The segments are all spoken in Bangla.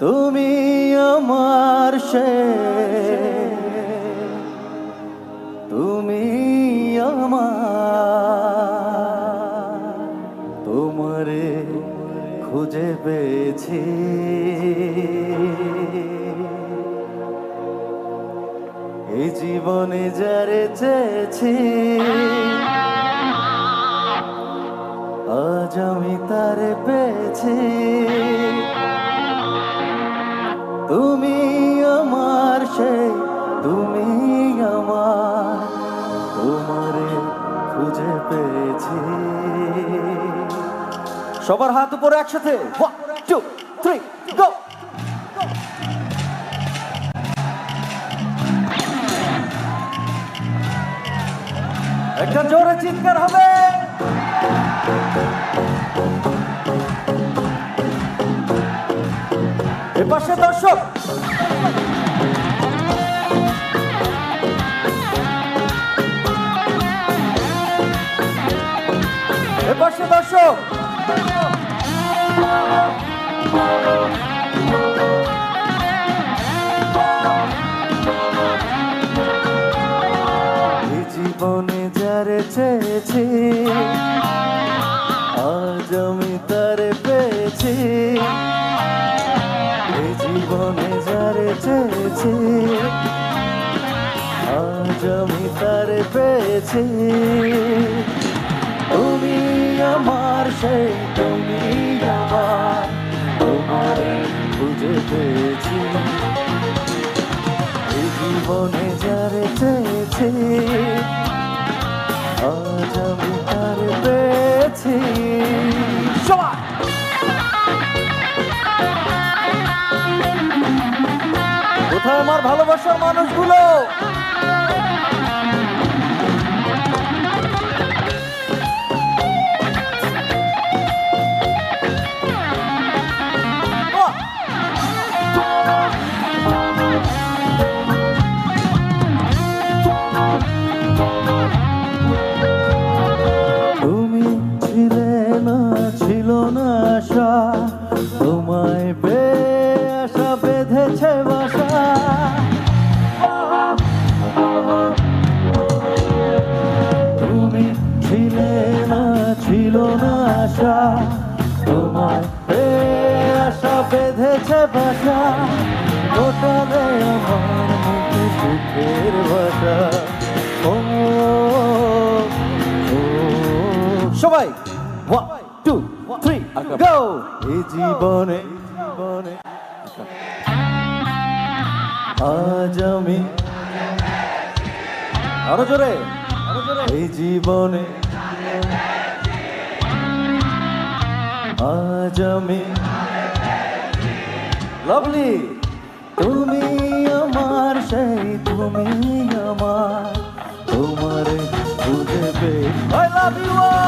তুমি আমার সে, তুমি আমার, তোমারে খুঁজে পেয়েছি। এই জীবনে যারে চেয়েছি, আজ আমি তারে পেয়েছি। তুমি আমার সে, তুমি আমার, তোমারে খুঁজে পেয়েছি। সবার হাত উপরে একসাথে, 1 2 3 গো। একটা জোরে চিৎকার হবে। এপাশে দর্শক, এপাশে দর্শক, এই জীবনে যারে চেয়েছি, আজ আমি তারে পেয়েছি। এই জীবনে যারে চেয়েছি, আজ আমি তারে পেয়েছি। তুমি আমার সেই, তুমি আমার, তোমারে খুঁজে পেয়েছি। এই জীবনে যারে চেয়েছি, আজ আমি তারে পেয়েছি। কোথায় আমার ভালোবাসার মানুষগুলো? তুমি ছিলে না, ছিল না আশা, তোমায় পেয়ে আশা বেঁধেছে বাসা। তুমি ছিলে না, ছিল না আশা, তোমায় পেয়ে আশা বেঁধেছে বাসা। গোটালে আমার মুখে সুখের ভাষা। ও সবাই 1 2 3 গো। এই জীবনে আজ আমি, আরো জোরে, এই জীবনে আজ আমি, লাভলি। তুমি আমার সেই, তুমি আমার, তোমারে খুঁজে পেয়ে I love you all!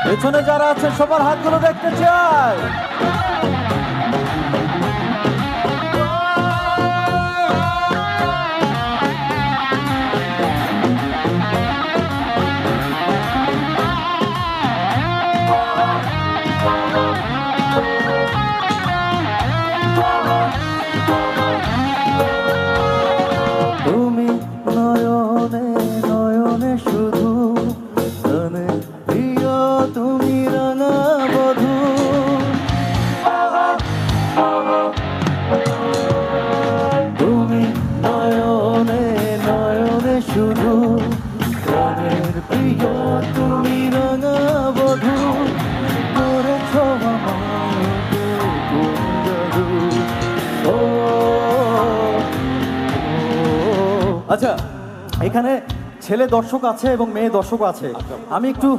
পেছনে যারা আছে সবার হাতগুলো দেখতে চাই। তুমি নয়নে নয়নে শুধু, গানে প্রিয় তুমি রাঙা বধূ। তুমি নয়নে নয়নে শুধু, গানের প্রিয় তুমি রাঙা বধূ। করেছ আমাকে কোন জাদু। ও আচ্ছা, এখানে ছেলে দর্শক আছে এবং মেয়ে দর্শক আছে। আমি একটু